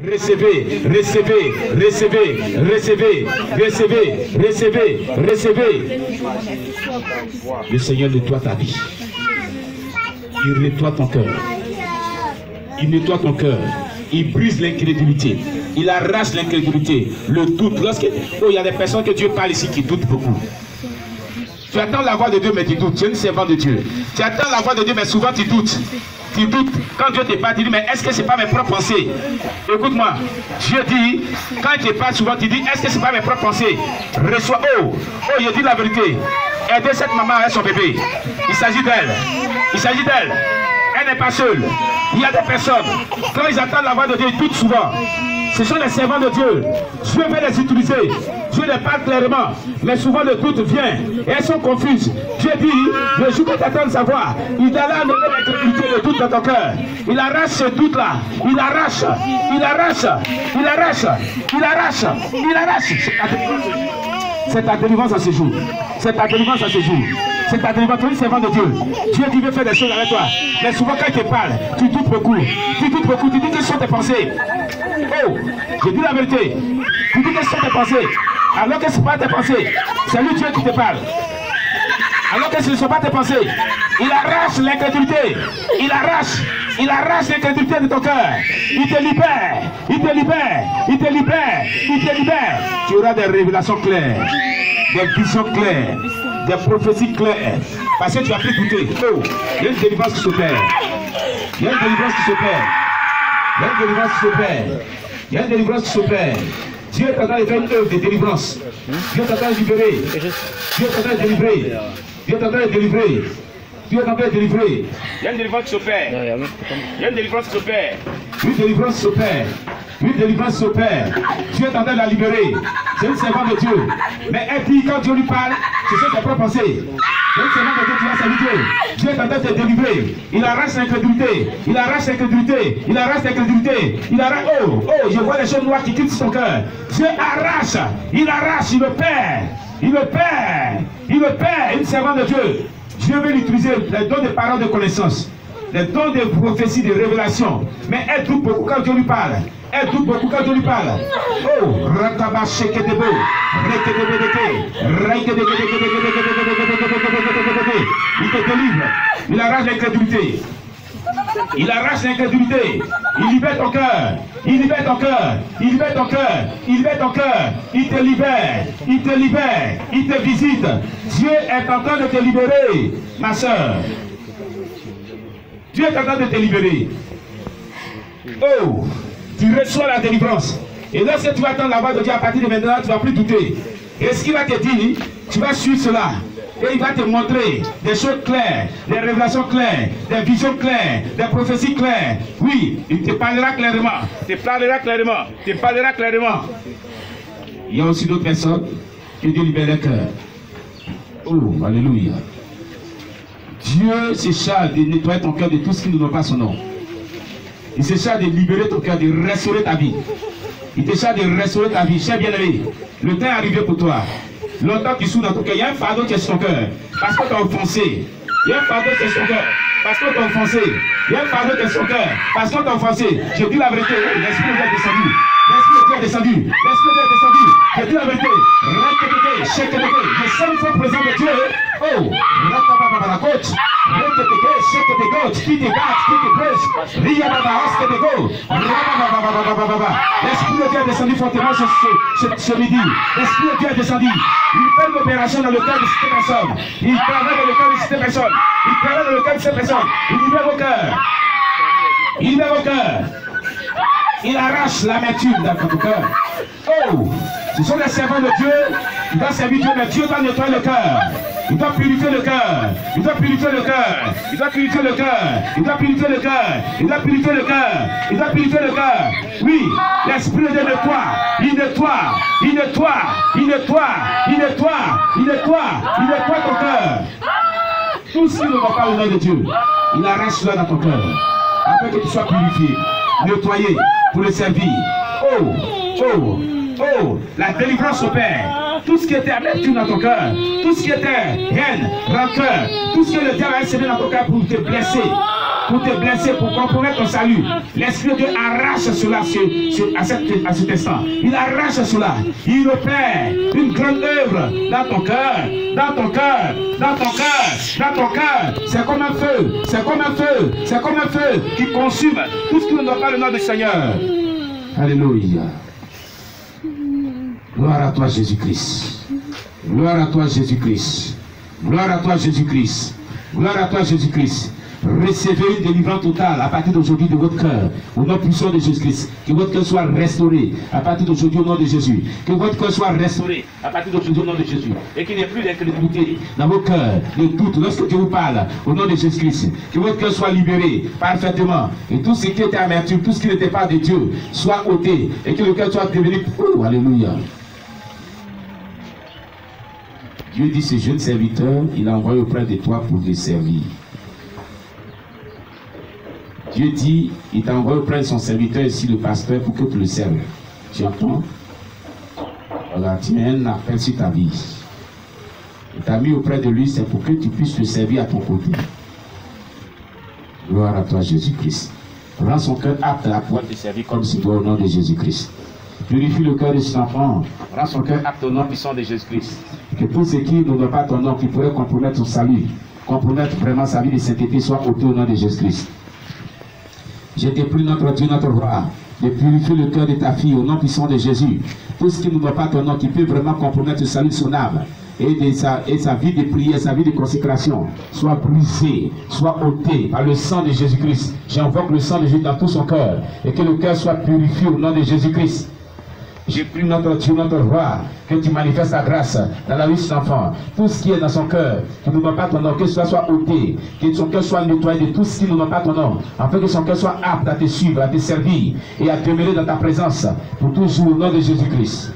Recevez, recevez, recevez, recevez, recevez, recevez, recevez. Le Seigneur nettoie ta vie. Il nettoie ton cœur. Il nettoie ton cœur. Il brise l'incrédulité. Il arrache l'incrédulité, le doute. Il y a des personnes que Dieu parle ici qui doutent beaucoup. Tu attends la voix de Dieu mais tu doutes. Tu es une servante de Dieu. Tu attends la voix de Dieu mais souvent tu doutes. Tu doutes. Quand Dieu te parle, tu dis mais est-ce que c'est pas mes propres pensées? Écoute-moi. Dieu dit, quand il te parle souvent, tu dis est-ce que c'est pas mes propres pensées? Reçois. Oh, je dis la vérité. Aidez cette maman avec son bébé. Il s'agit d'elle. Il s'agit d'elle. Elle n'est pas seule. Il y a des personnes, quand ils attendent la voix de Dieu, ils doutent souvent. Ce sont les servants de Dieu. Dieu veut les utiliser. Dieu les parle clairement. Mais souvent le doute vient. Et elles sont confuses. Dieu dit, le jour que tu attends de savoir, il a là le doute dans ton cœur. Il arrache ce doute-là. Il arrache. Il arrache. Il arrache. Il arrache. Il arrache. C'est ta délivrance à ce jour. C'est ta délivrance à ce jour. C'est ta délivrance. Tu es une servante de Dieu. Dieu qui veut faire des choses avec toi. Mais souvent quand il te parle, tu doutes beaucoup. Tu doutes beaucoup. Tu dis quelles sont tes pensées. Oh, je dis la vérité. Tu dis quelles sont tes pensées. Alors que ce n'est pas tes pensées. C'est lui Dieu qui te parle. Alors que ce ne sont pas tes pensées. Il arrache l'incrédulité. Il arrache l'incrédulité de ton cœur. Il te libère. Il te libère. Il te libère. Il te libère. Tu auras des révélations claires. Des visions claires. Des prophéties claires. Parce que tu as pris douter. Oh, il y a une délivrance qui s'opère. Il y a une délivrance qui s'opère. Il y a une délivrance qui s'opère. Il y a une délivrance qui s'opère. Dieu est en train de faire une œuvre de délivrance. Dieu est en train de libérer. Dieu est en train de délivrer. Dieu est en train de délivrer. Dieu est en train de délivrer. Il y a une délivrance qui s'opère. Il y a une délivrance qui s'opère. Une délivrance s'opère. Une délivrance s'opère. Dieu est en train de la libérer. C'est une servante de Dieu. Mais elle dit, quand Dieu lui parle, ce sont ses propres pensées. C'est une servante de Dieu qui va servir Dieu. Dieu est en train de te délivrer. Il arrache l'incrédulité. Il arrache l'incrédulité. Il arrache l'incrédulité. Il arrache. Oh, je vois les choses noires qui quittent son cœur. Dieu arrache. Il arrache. Il le perd. Il le perd. Il le perd. Une servante de Dieu. Dieu veut l'utiliser, les dons de paroles de connaissance, les dons de prophétie, de révélation. Mais elle doute beaucoup quand Dieu lui parle. Elle doute beaucoup quand Dieu lui parle. Oh, il te délivre. Il arrache l'incrédulité. Il arrache l'incrédulité. Il libère ton cœur. Il libère ton cœur. Il libère ton cœur. Il libère ton cœur. Il te libère. Il te libère. Il te visite. Dieu est en train de te libérer, ma soeur. Dieu est en train de te libérer. Oh, tu reçois la délivrance. Et lorsque tu vas attendre la voix de Dieu à partir de maintenant, tu ne vas plus douter. Et ce qu'il va te dire, tu vas suivre cela. Et il va te montrer des choses claires, des révélations claires, des visions claires, des prophéties claires. Oui, il te parlera clairement. Il te parlera clairement. Il te parlera clairement. Il y a aussi d'autres personnes qui Dieu libère leur cœur. Oh, alléluia. Dieu se charge de nettoyer ton cœur de tout ce qui ne donne pas son nom. Il se charge de libérer ton cœur, de restaurer ta vie. Il te charge de restaurer ta vie. Cher bien-aimé, le temps est arrivé pour toi. Longtemps tu souffres dans ton cœur. Il y a un fardeau qui est sur ton cœur. Parce que tu as offensé. Il y a un fardeau qui est sur ton cœur. Parce que tu as offensé. Il y a un fardeau qui est sur ton cœur. Parce que tu as offensé. Je dis la vérité. L'Esprit de Dieu est descendu. L'Esprit de Dieu est descendu. L'Esprit de Dieu est descendu. Je dis la vérité. Le seul fois présent de Dieu. Oh, la côte. L'Esprit de Dieu est descendu fortement ce midi. L'Esprit de Dieu est descendu. Il fait une opération dans le cœur de cette personne. Il travaille dans le cœur de cette personne. Il travaille dans le cœur de cette personne. Il libère vos cœurs. Il libère vos cœurs. Il arrache l'amertume dans votre cœur. Oh, ce sont les servants de Dieu. Il doit servir Dieu, mais Dieu doit nettoyer le cœur. Il doit purifier le cœur. Il doit purifier le cœur. Il doit purifier le cœur. Il doit purifier le cœur. Il doit purifier le cœur. Il doit purifier le cœur. Oui, l'Esprit de Dieu nettoie. Il nettoie. Il nettoie. Il nettoie. Il nettoie. Il nettoie. Il nettoie ton cœur. Tout ce qui ne va pas au nom de Dieu, il arrache cela dans ton cœur. Afin que tu sois purifié, nettoyé pour le servir. Oh, oh, oh, la délivrance opère. Tout ce qui était amertume dans ton cœur, tout ce qui était haine, rancœur, tout ce que le diable a semé dans ton cœur pour te blesser, pour te blesser, pour compromettre ton salut. L'Esprit de Dieu arrache cela à cet instant. Il arrache cela. Il opère une grande œuvre dans ton cœur, dans ton cœur, dans ton cœur, dans ton cœur. C'est comme un feu, c'est comme un feu, c'est comme un feu qui consume tout ce qui ne doit pas le nom du Seigneur. Alléluia. Gloire à toi Jésus-Christ. Gloire à toi Jésus-Christ. Gloire à toi Jésus-Christ. Gloire à toi Jésus-Christ. Recevez une délivrance totale à partir d'aujourd'hui de votre cœur, au nom puissant de Jésus-Christ. Que votre cœur soit restauré à partir d'aujourd'hui au nom de Jésus. Que votre cœur soit restauré à partir d'aujourd'hui au nom de Jésus. Et qu'il n'y ait plus d'incrédulité dans vos cœurs, de doute lorsque Dieu vous parle au nom de Jésus-Christ. Que votre cœur soit libéré parfaitement. Et tout ce qui était amertume, tout ce qui n'était pas de Dieu, soit ôté. Et que le cœur soit devenu. Alléluia. Dieu dit, ce jeune serviteur, il a envoyé auprès de toi pour te servir. Dieu dit, il t'a envoyé auprès de son serviteur ici, le pasteur, pour que tu le serves. Tu entends? Voilà, tu as un appel sur ta vie. Il t'a mis auprès de lui, c'est pour que tu puisses te servir à ton côté. Gloire à toi, Jésus-Christ. Rends son cœur apte à pouvoir te servir comme si toi au nom de Jésus-Christ. Purifie le cœur de cet enfant. Rends son cœur apte au nom puissant de Jésus-Christ. Que tout ce qui n'honore pas ton nom, qui pourrait compromettre son salut, compromettre vraiment sa vie de sainteté, soit ôté au nom de Jésus-Christ. Je te prie, notre Dieu, notre roi, de purifier le cœur de ta fille au nom puissant de Jésus. Tout ce qui n'honore pas ton nom, qui peut vraiment compromettre le salut de son âme, et sa vie de prière, sa vie de consécration, soit brisée, soit ôtée par le sang de Jésus-Christ. J'invoque le sang de Jésus dans tout son cœur, et que le cœur soit purifié au nom de Jésus-Christ. J'ai pris notre Dieu, notre roi, que tu manifestes ta grâce dans la vie de cet enfant. Tout ce qui est dans son cœur, qui ne va pas ton nom, que cela soit ôté, que son cœur soit nettoyé de tout ce qui ne va pas ton nom, afin que son cœur soit apte à te suivre, à te servir et à demeurer dans ta présence pour toujours au nom de Jésus-Christ.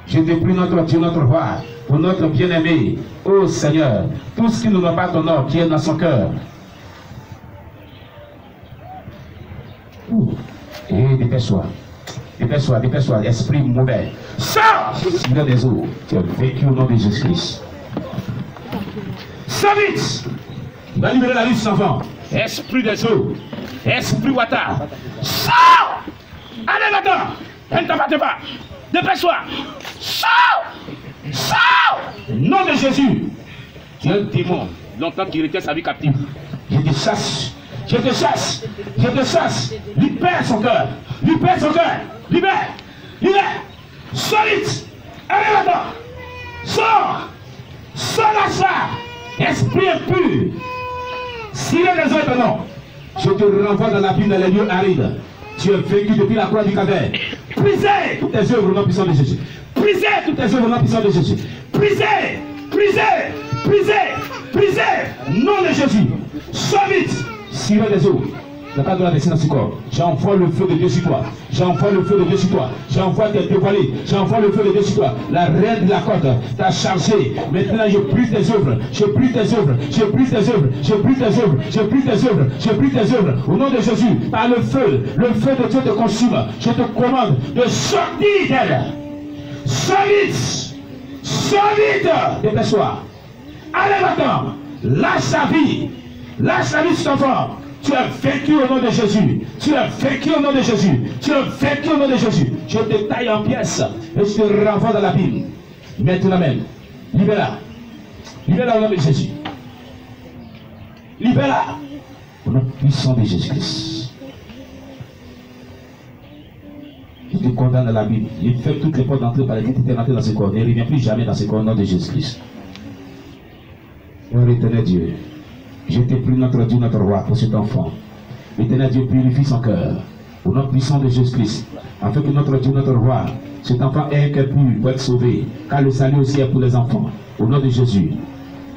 Je te prie, notre Dieu, notre roi, pour notre bien-aimé, ô Seigneur, tout ce qui ne va pas ton nom, qui est dans son cœur. Et dépêche-toi. Dépêche-toi, esprit mauvais. Sors! Seigneur des eaux, tu as vécu au nom de Jésus-Christ. Sors vite! Il va libérer la vie de cet enfant. Esprit des eaux, esprit water. Sors! Allez maintenant! Ne t'abattez pas! Dépêche-toi! Sors! Sors! Nom de Jésus! Tu es un démon, longtemps qu'il retient sa vie captive. Je te chasse! Je te chasse, je te chasse, libère son cœur, libère son cœur, libère, libère, solide, allez là-dedans, sors, lâche ça, esprit impur, sirène des eaux et non, je te renvoie dans la vie dans les lieux arides, tu es vécu depuis la croix du Calvaire, brisez toutes tes œuvres au nom puissant de Jésus, brisez toutes tes œuvres au nom puissant de Jésus, brisez, brisez, brisez, brisez, nom de Jésus, solide. Sirène des eaux, n'a pas de la descendre dans ce corps. J'envoie le feu de Dieu sur toi. J'envoie le feu de Dieu sur toi. J'envoie tes dévoilés. J'envoie le feu de Dieu sur toi. La reine de la côte t'a chargé. Maintenant, je brise tes œuvres. Je brise tes œuvres. Je brise tes œuvres. Je brise tes œuvres. Je brise tes œuvres. Je brise tes œuvres. Au nom de Jésus, par le feu de Dieu te consume. Je te commande de sortir d'elle. Solide. Solide. Dépêche-toi. Allez maintenant. Lâche ta vie. Lâche la vie de cet enfant. Tu as vécu au nom de Jésus. Tu as vécu au nom de Jésus. Tu as vécu au nom de Jésus. Je te taille en pièces et je te renvoie dans l'abîme. Maintenant même. Libère-la. Libère-la au nom de Jésus. Libère-la. Au nom puissant de Jésus-Christ. Je te condamne à l'abîme. Il fait toutes les portes d'entrée par lesquelles tu es rentré dans ce corps. Ne reviens plus jamais dans ce corps au nom de Jésus-Christ. Seigneur éternel Dieu. Je te prie, notre Dieu, notre roi, pour cet enfant. Éternel Dieu, purifie son cœur. Au nom puissant de Jésus-Christ. Afin que notre Dieu, notre roi, cet enfant ait un cœur pur pour être sauvé. Car le salut aussi est pour les enfants. Au nom de Jésus.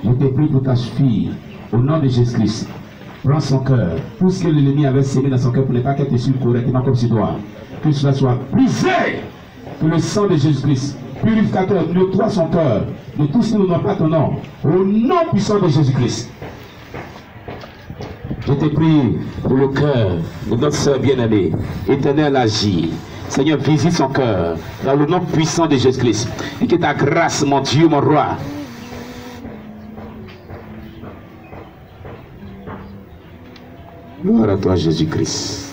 Je te prie pour ta fille. Au nom de Jésus-Christ. Prends son cœur. Tout ce que l'ennemi avait sémé dans son cœur pour ne pas qu'elle te suive correctement comme tu dois. Que cela soit brisé. Que le sang de Jésus-Christ, purificateur, nettoie son cœur de tout ce qui ne doit pas ton nom. Au nom puissant de Jésus-Christ. Je te prie pour le cœur de notre soeur bien-aimée. Éternel, agis. Seigneur, visite son cœur dans le nom puissant de Jésus-Christ. Et que ta grâce, mon Dieu, mon roi, Gloire à toi, Jésus-Christ.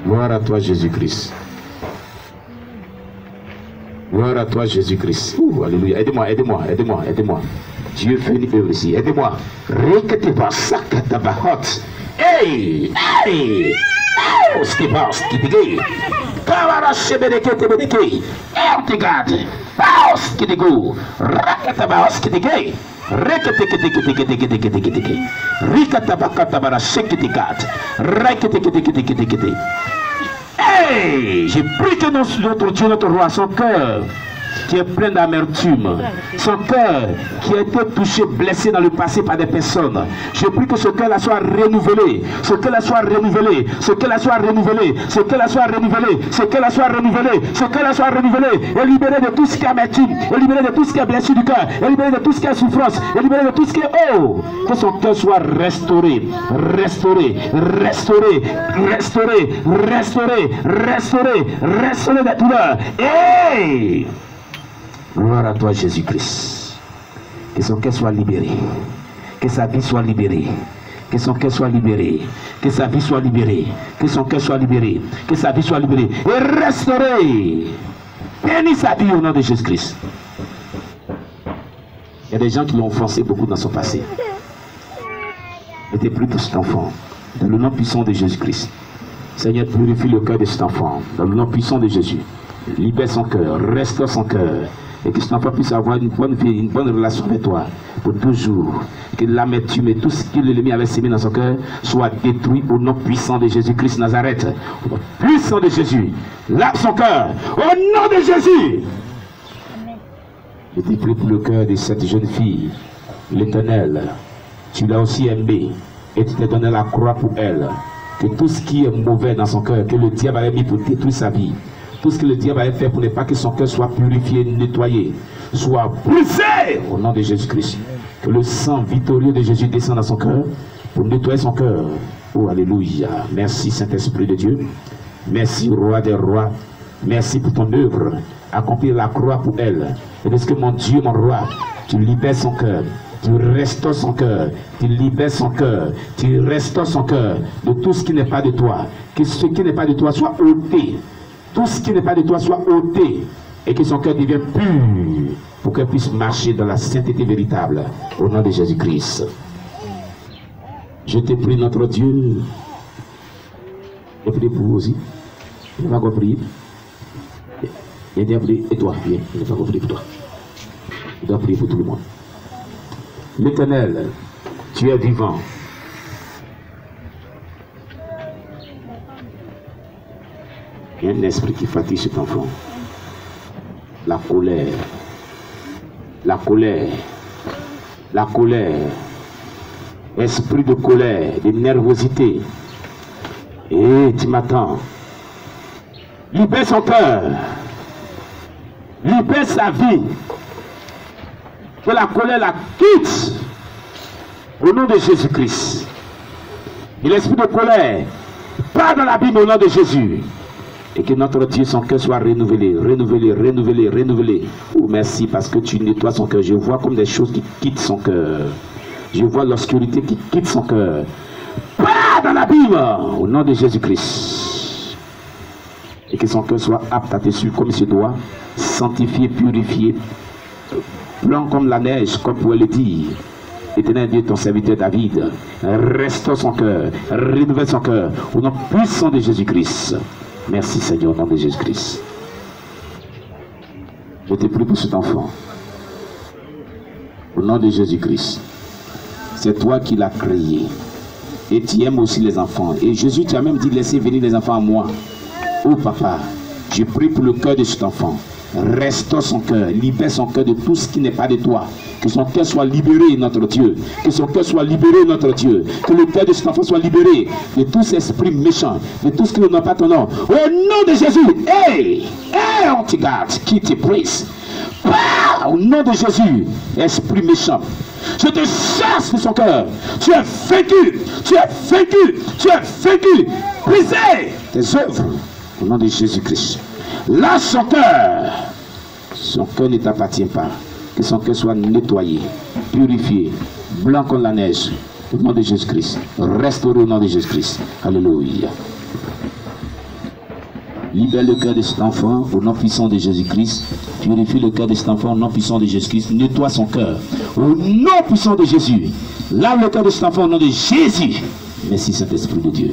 Gloire à toi, Jésus-Christ. Gloire à toi, Jésus-Christ. Alléluia. Aidez-moi, aidez-moi, aidez-moi, aidez-moi. Dieu fait une œuvre ici. Aidez-moi. Hey! Hey! Hey, j'ai pris que notre Dieu, notre roi, son cœur qui est plein d'amertume, son cœur qui a été touché, blessé dans le passé par des personnes, je prie que ce cœur-là soit renouvelé, ce cœur-là soit renouvelé, ce cœur-là soit renouvelé, ce cœur-là soit renouvelé, ce cœur-là soit renouvelé, ce cœur-là soit renouvelé, et libéré de tout ce qui est amertume, et libéré de tout ce qui est blessure du cœur, et libéré de tout ce qui est souffrance, et libéré de tout ce qui est que son cœur soit restauré, restauré, restauré, restauré, restauré, restauré, restauré des douleurs. Hey! Gloire à toi, Jésus-Christ. Que son cœur soit libéré. Que sa vie soit libérée. Que son cœur soit libéré. Que sa vie soit libérée. Que son cœur soit libéré. Que sa vie soit libérée. Et restauré. Bénis sa vie au nom de Jésus-Christ. Il y a des gens qui l'ont offensé beaucoup dans son passé. N'était plus pour cet enfant. Dans le nom puissant de Jésus-Christ. Seigneur, purifie le cœur de cet enfant. Dans le nom puissant de Jésus. Libère son cœur. Restaure son cœur. Et que cet enfant puisse avoir une bonne vie, une bonne relation avec toi pour toujours. Que l'amertume et tout ce que l'ennemi avait sémé dans son cœur soit détruit au nom puissant de Jésus-Christ Nazareth. Au nom puissant de Jésus. Lave son cœur. Au nom de Jésus. Je t'ai pris pour le cœur de cette jeune fille. L'Éternel, tu l'as aussi aimée et tu t'es donné la croix pour elle. Que tout ce qui est mauvais dans son cœur, que le diable avait mis pour détruire sa vie, tout ce que le diable avait fait pour ne pas que son cœur soit purifié, nettoyé, soit brisé au nom de Jésus-Christ. Que le sang victorieux de Jésus descende dans son cœur pour nettoyer son cœur. Oh, alléluia. Merci Saint-Esprit de Dieu. Merci Roi des rois. Merci pour ton œuvre. Accomplir la croix pour elle. Et parce que mon Dieu, mon roi, tu libères son cœur. Tu restaures son cœur, tu libères son cœur, tu restaures son cœur de tout ce qui n'est pas de toi. Que ce qui n'est pas de toi soit ôté. Tout ce qui n'est pas de toi soit ôté et que son cœur devienne pur pour qu'elle puisse marcher dans la sainteté véritable au nom de Jésus-Christ. Je te prie, notre Dieu. Je prie pour vous aussi. Je vais prier. Et toi, viens, je vais prier pour toi. Je dois prier pour tout le monde. L'Éternel, tu es vivant. Il y a un esprit qui fatigue cet enfant. La colère. La colère. La colère. Esprit de colère, de nervosité. Et tu m'attends. Libère son cœur. Libère sa vie. Que la colère la quitte. Au nom de Jésus-Christ. Et l'esprit de colère part dans la Bible au nom de Jésus. Et que notre Dieu, son cœur soit renouvelé, renouvelé, renouvelé, renouvelé. Oh, merci parce que tu nettoies son cœur. Je vois comme des choses qui quittent son cœur. Je vois l'obscurité qui quitte son cœur. Pas dans la Bible, au nom de Jésus-Christ. Et que son cœur soit apte à te suivre comme il se doit, sanctifié, purifié, blanc comme la neige, comme pouvait le dire. Éternel Dieu, ton serviteur David, restaure son cœur, renouvelle son cœur, au nom puissant de Jésus-Christ. Merci Seigneur, au nom de Jésus-Christ. Je te prie pour cet enfant. Au nom de Jésus-Christ. C'est toi qui l'as créé. Et tu aimes aussi les enfants. Et Jésus, tu as même dit, laissez venir les enfants à moi. Oh papa, je prie pour le cœur de cet enfant. Restaure son cœur, libère son cœur de tout ce qui n'est pas de toi. Que son cœur soit libéré, notre Dieu. Que son cœur soit libéré, notre Dieu. Que le cœur de cet enfant soit libéré de tous ces esprits méchants, de tout ce qui n'a pas ton nom. Au nom de Jésus, hey, on te garde, qui te prise. Au nom de Jésus, esprit méchant, je te chasse de son cœur. Tu es vaincu, tu es vaincu, tu es vaincu. Brisez tes œuvres au nom de Jésus-Christ. Lâche son cœur. Son cœur ne t'appartient pas. Que son cœur soit nettoyé, purifié, blanc comme la neige. Au nom de Jésus-Christ. Restauré au nom de Jésus-Christ. Alléluia. Libère le cœur de cet enfant au nom puissant de Jésus-Christ. Purifie le cœur de cet enfant au nom puissant de Jésus-Christ. Nettoie son cœur au nom puissant de Jésus. Lave le cœur de cet enfant au nom de Jésus. Merci Saint-Esprit de Dieu.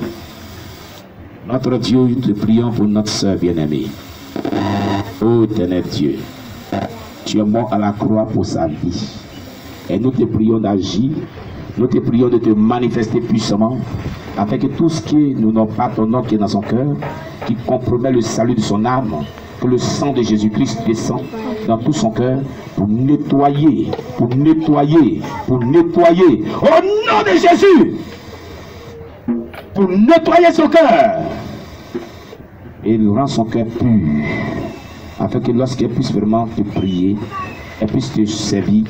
Notre Dieu, nous te prions pour notre soeur bien-aimée. Ô éternel Dieu, tu es mort à la croix pour sa vie. Et nous te prions d'agir. Nous te prions de te manifester puissamment afin que tout ce qui nous n'a pas ton nom qui est dans son cœur, qui compromet le salut de son âme, que le sang de Jésus-Christ descende dans tout son cœur pour nettoyer, pour nettoyer, pour nettoyer. Au nom de Jésus, pour nettoyer son cœur. Et il rend son cœur pur, afin que lorsqu'elle puisse vraiment te prier, elle puisse te servir,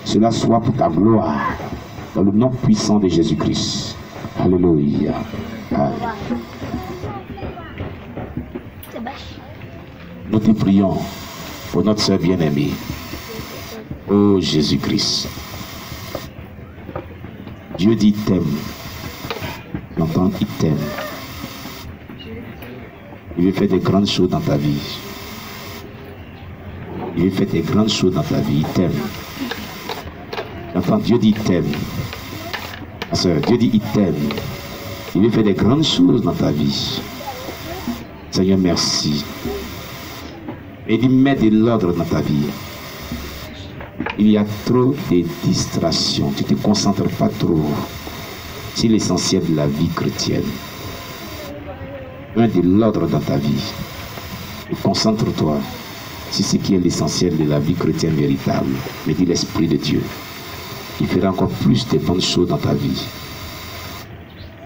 cela soit pour ta gloire. Dans le nom puissant de Jésus-Christ. Alléluia. Amen. Nous te prions pour notre soeur bien-aimée. Oh Jésus-Christ. Dieu dit t'aime. L'entend, il t'aime. Il veut faire des grandes choses dans ta vie. Il veut faire des grandes choses dans ta vie. Il t'aime. L'entend, Dieu dit t'aime. Ma soeur, Dieu dit il t'aime. Il veut faire des grandes choses dans ta vie. Seigneur, merci. Et il met de l'ordre dans ta vie. Il y a trop de distractions. Tu ne te concentres pas trop sur l'essentiel de la vie chrétienne. Mets de l'ordre dans ta vie. Et concentre-toi sur ce qui est l'essentiel de la vie chrétienne véritable. Mais dis l'Esprit de Dieu. Il fera encore plus de bonnes choses dans ta vie.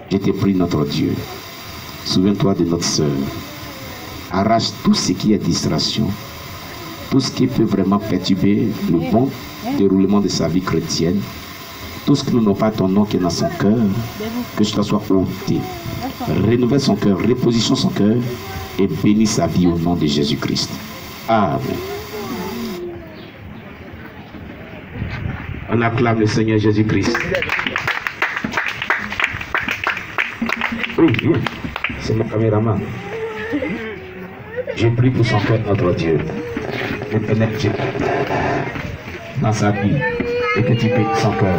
Je te prie, notre Dieu. Souviens-toi de notre sœur. Arrache tout ce qui est distraction, tout ce qui peut vraiment perturber le bon déroulement de sa vie chrétienne, tout ce qui n'a pas ton nom qui est dans son cœur, que cela soit ôté. Renouvelle son cœur, repositionne son cœur et bénis sa vie au nom de Jésus-Christ. Amen. On acclame le Seigneur Jésus-Christ. Oui, bien. C'est mon caméraman. Je prie pour son cœur, notre Dieu. Je pénètre dans sa vie. Et que tu pètes son cœur.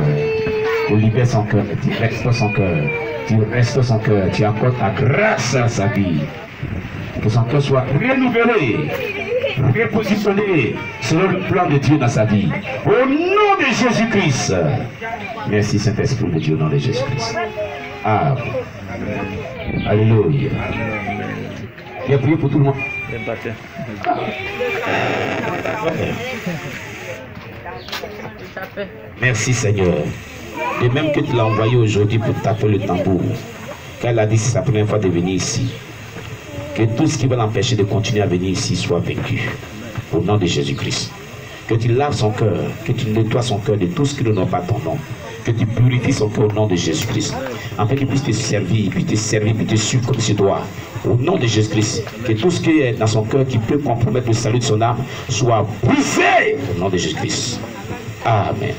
Tu libères son cœur. Tu restaures son cœur. Tu restaures son cœur. Tu accordes ta grâce à sa vie. Que son cœur soit renouvelé. Repositionné selon le plan de Dieu dans sa vie. Au nom de Jésus-Christ. Merci Saint-Esprit de Dieu au nom de Jésus-Christ. Amen. Alléluia. Il a prié pour tout le monde. Merci Seigneur. De même que tu l'as envoyé aujourd'hui pour taper le tambour. Qu'elle a dit c'est sa première fois de venir ici. Que tout ce qui va l'empêcher de continuer à venir ici soit vaincu. Au nom de Jésus-Christ. Que tu laves son cœur. Que tu nettoies son cœur de tout ce qui ne n'a pas ton nom. Que tu purifies son cœur au nom de Jésus-Christ. Afin qu'il puisse te servir, puis te servir, puis te suivre comme tu dois. Au nom de Jésus-Christ. Que tout ce qui est dans son cœur qui peut compromettre le salut de son âme soit brisé. Au nom de Jésus-Christ. Amen.